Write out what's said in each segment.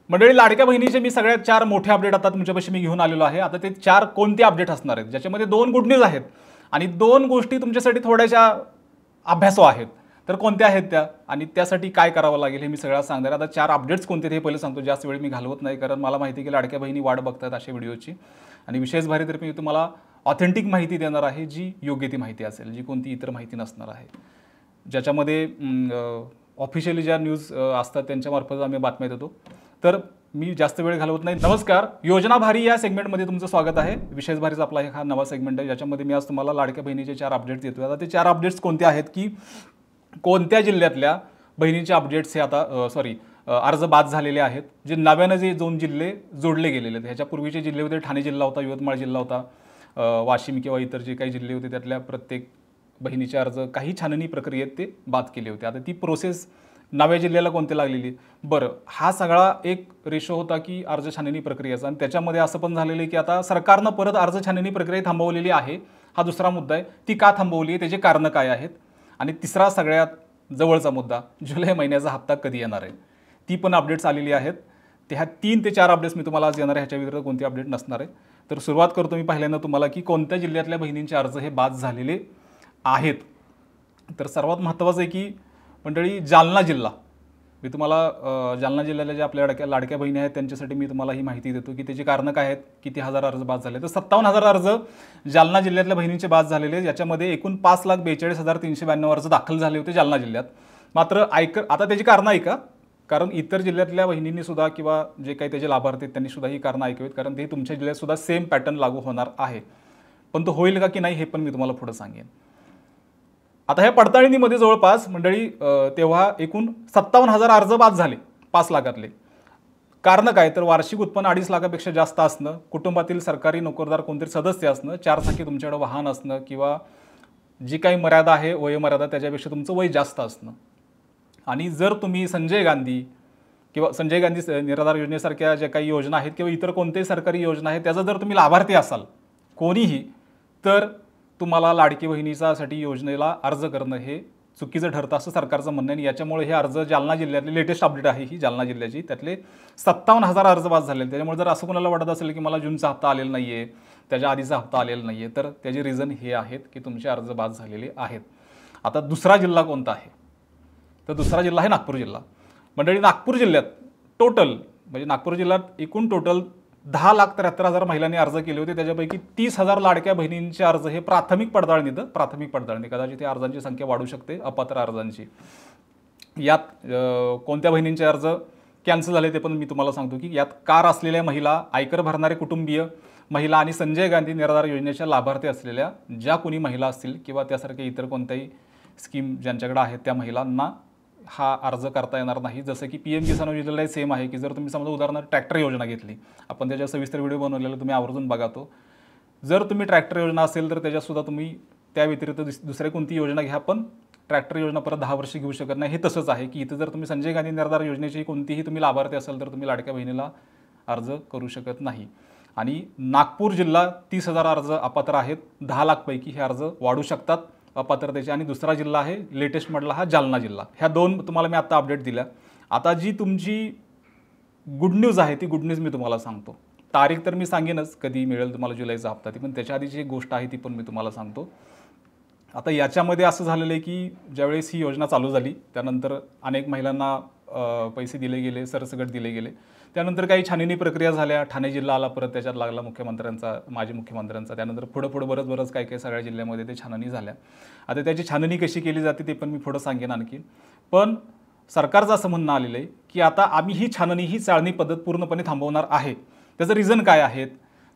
मंडळी, लाडक्या बहिणीचे मी सगळ्यात 4 मोठे अपडेट आता तुमच्यापाशी मी घेऊन आलेलो आहे। आता ते 4 कोणते अपडेट असणार आहेत, ज्याच्यामध्ये 2 गुड न्यूज आहेत आणि 2 गोष्टी तुमच्यासाठी थोड्याशा अभ्यासू आहेत। तर कोणत्या आहेत त्या आणि त्यासाठी काय करावं लागेल हे मी सगळं सांगणार। आता 4 अपडेट्स कोणते ते पहिले सांगतो, जास्त वेळ मी घालवत नाही, कारण मला माहिती आहे की लाडक्या बहिणी वाट बघतात अशा व्हिडिओची। आणि विशेष भारी तर मी तुम्हाला ऑथेंटिक माहिती देणार आहे, जी योग्य ती माहिती असेल, जी कोणती इतर माहिती नसणार आहे, ज्याच्यामध्ये ऑफिशियली ज्या न्यूज असतात त्यांच्यामार्फत आम्ही बातम्या देतो। तर मी जास्त वेळ घालवत नाही। नमस्कार, योजना भारी या सेगमेंटमध्ये तुमचं स्वागत आहे। विशेष भारीचा आपला हा नवा सेगमेंट आहे, ज्याच्यामध्ये मी आज तुम्हाला लाडक्या बहिणीचे 4 अपडेट्स देतोय। आता ते 4 अपडेट्स कोणते आहेत की कोणत्या जिल्ह्यातल्या बहिणींचे अपडेट्स हे आता अर्ज बाद झालेले आहेत, जे नव्याने जे 2 जिल्हे जोडले गेलेले आहेत। ह्याच्यापूर्वीचे जिल्हे होते, ठाणे जिल्हा होता, यवतमाळ जिल्हा होता, वाशिम किंवा इतर जे काही जिल्हे होते त्यातल्या प्रत्येक बहिणीचे अर्ज काही छाननी प्रक्रियेत ते बाद केले होते। आता ती प्रोसेस नव्या जिल्ह्याला कोणते लागलेली, बरं, हा सगळा एक रेशो होता की अर्ज छाननी प्रक्रियेचा। आणि त्याच्यामध्ये असं पण झालेलं आहे की आता सरकारनं परत अर्ज छाननी प्रक्रिया थांबवलेली आहे। हा दुसरा मुद्दा आहे, ती का थांबवली आहे, त्याचे कारणं काय आहेत। आणि तिसरा सगळ्यात जवळचा मुद्दा, जुलै महिन्याचा हप्ता कधी येणार आहे, ती पण अपडेट्स आलेली आहेत। ह्या 3 ते 4 अपडेट्स मी तुम्हाला आज येणार आहे, ह्याच्या व्यतिरिक्त कोणती अपडेट नसणार आहे। तर सुरुवात करतो मी पहिल्यांदा तुम्हाला की कोणत्या जिल्ह्यातल्या बहिणींचे अर्ज हे बाद झालेले आहेत। तर सर्वात महत्त्वाचं आहे की मंडळी, जालना जिल्हा, मी तुम्हाला जालना जिल्ह्याला ज्या आपल्या लाडक्या बहिणी आहेत त्यांच्यासाठी मी तुम्हाला ही माहिती देतो की त्याची कारणं काय आहेत, किती हजार अर्ज बाद झाले। तर 57,000 अर्ज जालना जिल्ह्यातल्या बहिणींचे बाद झालेले, ज्याच्यामध्ये एकूण 5,42,392 अर्ज दाखल झाले होते जालना जिल्ह्यात। मात्र आता त्याची कारणं ऐका, कारण इतर जिल्ह्यातल्या बहिणींनी सुद्धा किंवा जे काही त्याचे लाभार्थी आहेत त्यांनी सुद्धा ही कारणं ऐकावीत, कारण ते तुमच्या जिल्ह्यात सुद्धा सेम पॅटर्न लागू होणार आहे। पण तो होईल का की नाही हे पण मी तुम्हाला पुढे सांगेन। आता ह्या पडताळणीमध्ये जवळपास मंडळी तेव्हा एकूण 57,000 अर्ज बाद झाले 5 लाखातले। कारण काय, तर वार्षिक उत्पन्न 2.5 लाखापेक्षा जास्त असणं, कुटुंबातील सरकारी नोकरदार कोणतरी सदस्य असणं, 4 चाकी तुमच्याकडे वाहन असणं, किंवा जी काही मर्यादा आहे वयोमर्यादा त्याच्यापेक्षा तुमचं वय जास्त असणं। आणि जर तुम्ही संजय गांधी निराधार योजनेसारख्या ज्या काही योजना आहेत किंवा इतर कोणत्याही सरकारी योजना आहेत त्याचा जर तुम्ही लाभार्थी असाल कोणीही, तर तुम्हाला लाडकी बहिणीसाठी योजनेला अर्ज करणं हे चुकीचं ठरतं असं सरकारचं म्हणणं आहे। याच्यामुळे हे अर्ज जालना जिल्ह्यातले लेटेस्ट अपडेट आहे ही जालना जिल्ह्याची, त्यातले 57,000 अर्ज बाद झाले। त्याच्यामुळे जर असं कोणाला वाटत असेल की मला जूनचा हप्ता आलेला नाही आहे, त्याच्या आधीचा हप्ता आलेला नाही आहे, तर त्याचे रिझन हे आहेत की तुमचे अर्ज बाद झालेले आहेत। आता दुसरा जिल्हा कोणता आहे, तर दुसरा जिल्हा आहे नागपूर जिल्हा। मंडळी, नागपूर जिल्ह्यात नागपूर जिल्ह्यात एकूण टोटल 10,73,000 महिलांनी अर्ज केले होते। त्याच्यापैकी 30,000 लाडक्या बहिणींचे अर्ज हे प्राथमिक पडताळणी, कदाचित या अर्जांची संख्या वाढू शकते, अपात्र अर्जांची। यात कोणत्या बहिणींचे अर्ज कॅन्सल झाले ते पण मी तुम्हाला सांगतो की यात कार असलेल्या महिला, आयकर भरणारे कुटुंबीय महिला आणि संजय गांधी निराधार योजनेच्या लाभार्थी असलेल्या ज्या कोणी महिला असतील किंवा त्यासारख्या इतर कोणत्याही स्कीम ज्यांच्याकडे आहेत त्या महिलांना हा अर्ज करता येणार नाही। जसं की PM किसान योजनेला सेम आहे की जर तुम्ही समजा उदाहरणार्थ ट्रॅक्टर योजना घेतली, आपण त्याच्या सविस्तर व्हिडिओ बनवलेला, तुम्ही आवर्जून बघा तो। जर तुम्ही ट्रॅक्टर योजना असेल तर त्याच्यासुद्धा तुम्ही त्या व्यतिरिक्त दुसऱ्या कोणती योजना घ्या, पण ट्रॅक्टर योजना परत 10 वर्ष घेऊ शकत नाही। हे तसंच आहे की इथं जर तुम्ही संजय गांधी निराधार योजनेची कोणतीही तुम्ही लाभार्थी असाल तर तुम्ही लाडक्या बहिणीला अर्ज करू शकत नाही। आणि नागपूर जिल्हा 30,000 अर्ज अपात्र आहेत, 10 लाखपैकी हे अर्ज वाढू शकतात अपात्रतेचे। आणि दुसरा जिल्हा आहे लेटेस्ट मधला हा जालना जिल्हा। ह्या 2 तुम्हाला मी आता अपडेट दिल्या। आता जी तुमची गुड न्यूज आहे ती गुड न्यूज मी तुम्हाला सांगतो। तारीख तर मी सांगेनच कधी मिळेल तुम्हाला जुलैचा हप्ता, ती पण त्याच्या आधीची एक गोष्ट आहे ती पण मी तुम्हाला सांगतो। आता याच्यामध्ये असं झालेलं आहे की ज्यावेळेस ही योजना चालू झाली त्यानंतर अनेक महिलांना पैसे दिले गेले, सरसकट दिले गेले। त्यानंतर काही छाननी प्रक्रिया झाल्या, ठाणे जिल्हा आला, परत त्याच्यात लागला मुख्यमंत्र्यांचा, माजी मुख्यमंत्र्यांचा, त्यानंतर पुढं बरंच काही सगळ्या जिल्ह्यामध्ये ते छाननी झाल्या। आता त्याची छाननी कशी केली जाते ते पण मी पुढं सांगेन आणखी। पण सरकारचं असं म्हणणं आलेलं आहे की आता आम्ही ही छाननी, ही चाळणी पद्धत पूर्णपणे थांबवणार आहे। त्याचं रिझन काय आहेत,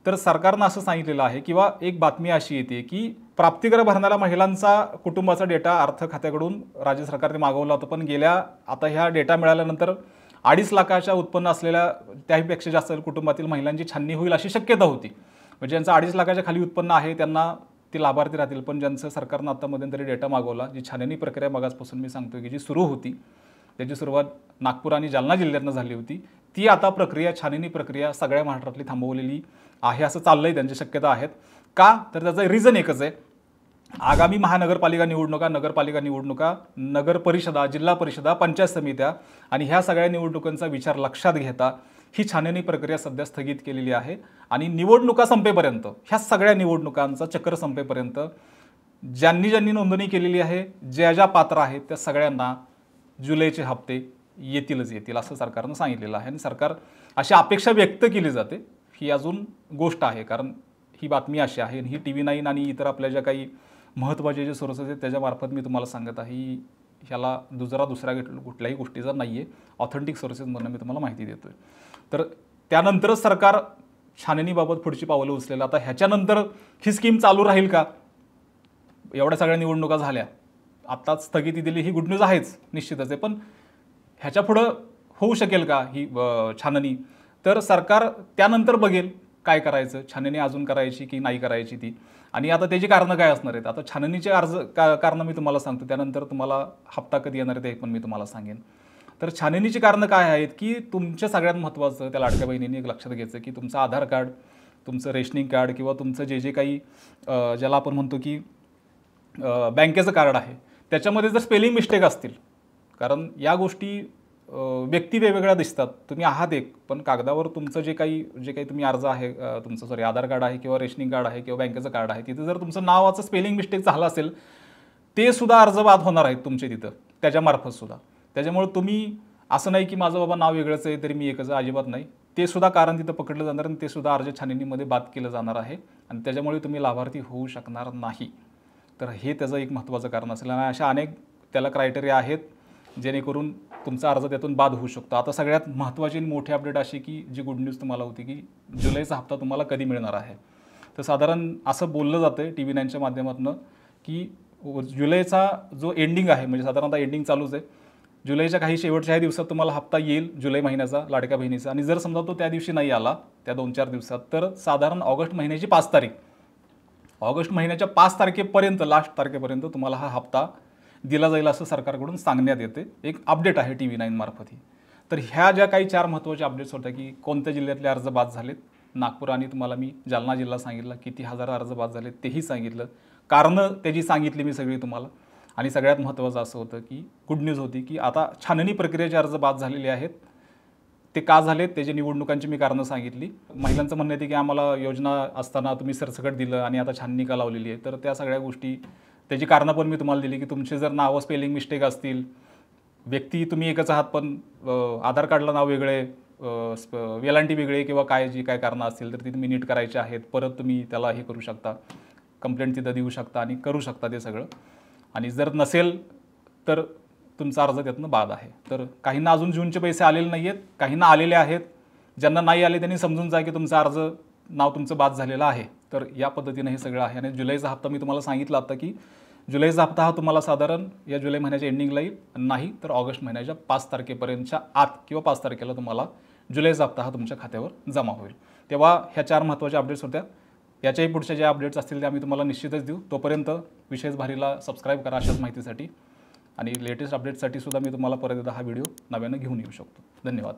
तर सरकारनं असं सांगितलेलं आहे किंवा एक बातमी अशी येते की प्राप्तिकर भरणाऱ्या महिलांचा कुटुंबाचा डेटा अर्थ खात्याकडून राज्य सरकारने मागवला होता, पण आता ह्या डेटा मिळाल्यानंतर 2.5 लाखाच्या उत्पन्न असलेल्या त्याहीपेक्षा जास्त कुटुंबातील महिलांची छाननी होईल अशी शक्यता होती। म्हणजे ज्यांचं 2.5 लाखाच्या खाली उत्पन्न आहे त्यांना ते लाभार्थी राहतील, पण ज्यांचं सरकारनं आता मध्यंतरी डेटा मागवला, जी छाननी प्रक्रिया मगाचपासून मी सांगतोय की जी सुरू होती, त्याची सुरुवात नागपूर आणि जालना जिल्ह्यातनं झाली होती, ती आता छाननी प्रक्रिया सगळ्या महाराष्ट्रातली थांबवलेली आहे असं चाललंय, त्यांची शक्यता आहेत। का, तर त्याचं रिझन एकच आहे, आगामी महानगरपालिका निवडणुका, नगरपालिका निवडणुका, नगर परिषदा, जिल्हा परिषदा, पंचायत समित्या आणि ह्या सगळ्या निवडणुकांचा विचार लक्षात घेता ही छाननी प्रक्रिया सध्या स्थगित केलेली आहे आणि निवडणुका संपेपर्यंत, ह्या सगळ्या निवडणुकांचा चक्र संपेपर्यंत ज्यांनी ज्यांनी नोंदणी केलेली आहे, ज्या ज्या पात्र आहेत त्या सगळ्यांना जुलैचे हप्ते येतीलच येतील असं सरकारनं सांगितलेलं आहे. आणि सरकार अशी अपेक्षा व्यक्त केली जाते, ही अजून गोष्ट आहे, कारण ही बातमी अशी आहे आणि ही TV9 आणि इतर आपल्या ज्या काही महत्त्वाचे जे सोर्सेस आहेत त्याच्यामार्फत मी तुम्हाला सांगत आहे. ह्याला दुसऱ्या कुठल्याही गोष्टीचा नाही आहे, ऑथेंटिक सोर्सेसमधून मी तुम्हाला माहिती देतो आहे. तर त्यानंतरच सरकार छाननीबाबत पुढची पावलं उचलेलं. आता ह्याच्यानंतर ही स्कीम चालू राहील का? एवढ्या सगळ्या निवडणुका झाल्या, आत्ताच स्थगिती दिली, ही गुड न्यूज आहेच निश्चितच आहे, पण ह्याच्या पुढं होऊ शकेल का ही छाननी? तर सरकार त्यानंतर बघेल काय करायचं, छाननी अजून करायची की नाही करायची ती, आणि आता त्याची कारणं काय असणार आहेत. आता छाननीचे कारणं मी तुम्हाला सांगतो, त्यानंतर तुम्हाला हप्ता कधी येणार आहे ते पण मी तुम्हाला सांगेन. तर छाननीची कारणं काय आहेत की तुमच्या सगळ्यात महत्त्वाचं त्या लाडक्या बहिणींनी एक लक्षात घ्यायचं की तुमचं आधार कार्ड, तुमचं रेशनिंग कार्ड किंवा तुमचं जे काही ज्याला आपण म्हणतो की बँकेचं कार्ड आहे, त्याच्यामध्ये जर स्पेलिंग मिस्टेक असतील, कारण या गोष्टी व्यक्ती वेगवेगळ्या दिसतात, तुम्ही आहात एक, पण कागदावर तुमचं जे काही तुम्ही अर्ज आहे, तुमचं आधार कार्ड आहे किंवा रेशनिंग कार्ड आहे किंवा बँकेचं कार्ड आहे, तिथं जर तुमचं नावाचं स्पेलिंग मिस्टेक झालं असेल, ते सुद्धा अर्ज बाद होणार आहेत तुमचे तिथं त्याच्यामार्फत सुद्धा. त्याच्यामुळे तुम्ही असं नाही की माझं बाबा नाव वेगळंच आहे तरी मी एकच, अजिबात नाही, ते सुद्धा कारण तिथं पकडलं जाणार आणि ते सुद्धा अर्ज छाननीमध्ये बाद केलं जाणार आहे आणि त्याच्यामुळे तुम्ही लाभार्थी होऊ शकणार नाही. तर हे त्याचं एक महत्त्वाचं कारण असेल आणि अशा अनेक त्याला क्रायटेरिया आहेत जेणेकरून तुमचा अर्ज त्यातून बाद होऊ शकतो. आता सगळ्यात महत्त्वाची मोठी अपडेट अशी की जी गुड न्यूज तुम्हाला होती की जुलैचा हप्ता तुम्हाला कधी मिळणार आहे. तर साधारण असं बोललं जातं TV9च्या माध्यमातून की जुलैचा जो एंडिंग आहे, म्हणजे साधारणतः एंडिंग चालूच आहे, जुलैच्या काही शेवटच्या दिवसात तुम्हाला हप्ता येईल जुलै महिन्याचा लाडक्या बहिणीचा. आणि जर समजा तो त्या दिवशी नाही आला त्या 2-4 दिवसात, तर साधारण ऑगस्ट महिन्याची 5 तारीख, ऑगस्ट महिन्याच्या 5 तारखेपर्यंत, लास्ट तारखेपर्यंत तुम्हाला हा हप्ता दिला जाईल असं सरकारकडून सांगण्यात येते. एक अपडेट आहे TV9 मार्फत ही. तर ह्या ज्या काही 4 महत्त्वाच्या अपडेट्स होत्या की कोणत्या जिल्ह्यातले अर्ज बाद झालेत, नागपूर आणि तुम्हाला मी जालना जिल्हा सांगितला, किती हजार अर्ज बाद झालेत तेही सांगितलं, कारणं त्याची सांगितली मी सगळी तुम्हाला. आणि सगळ्यात महत्त्वाचं असं होतं की गुड न्यूज होती की आता छाननी प्रक्रियेचे अर्ज बाद झालेले आहेत, ते का झालेत त्याची निवडणुकांची मी कारणं सांगितली. महिलांचं म्हणणं येते की आम्हाला योजना असताना तुम्ही सरसकट दिलं आणि आता छाननी का लावलेली आहे, तर त्या सगळ्या गोष्टी त्याची कारणं पण मी तुम्हाला दिली की तुमचे जर नावं स्पेलिंग मिस्टेक असतील, व्यक्ती तुम्ही एकच आहात पण आधार कार्डला नाव वेगळे, वेलांटी वेगळे किंवा जी काय कारणं असतील तर ती तुम्ही नीट करायची आहेत, परत तुम्ही त्याला हे करू शकता, कंप्लेंट तिथं देऊ शकता आणि करू शकता ते सगळं. आणि जर नसेल तर तुमचा अर्ज त्यातनं बाद आहे. तर काहींना अजून जूनचे पैसे आलेले नाही आहेत, काहींना आलेले आहेत, ज्यांना नाही आले त्यांनी समजून जा की तुमचा अर्ज नाव तुमचं बाद झालेलं आहे. तर या पद्धतीने हे सगळं आहे. आणि जुलैचा हप्ता मी तुम्हाला सांगितलं आता की जुलैचा हप्ता हा तुम्हाला साधारण या जुलै महिन्याच्या एंडिंगला येईल, नाही तर ऑगस्ट महिन्याच्या 5 तारखेपर्यंतच्या आत किंवा 5 तारखेला तुम्हाला जुलैचा हप्ता हा तुमच्या खात्यावर जमा होईल. तेव्हा ह्या 4 महत्त्वाच्या अपडेट्स होत्या. याच्याही पुढच्या ज्या अपडेट्स असतील त्या आम्ही तुम्हाला निश्चितच देऊ. तोपर्यंत विशेष भारीला सबस्क्राईब करा अशाच माहितीसाठी, आणि लेटेस्ट अपडेट्ससाठी सुद्धा मी तुम्हाला परत एकदा हा व्हिडिओ नव्यानं घेऊन येऊ शकतो. धन्यवाद.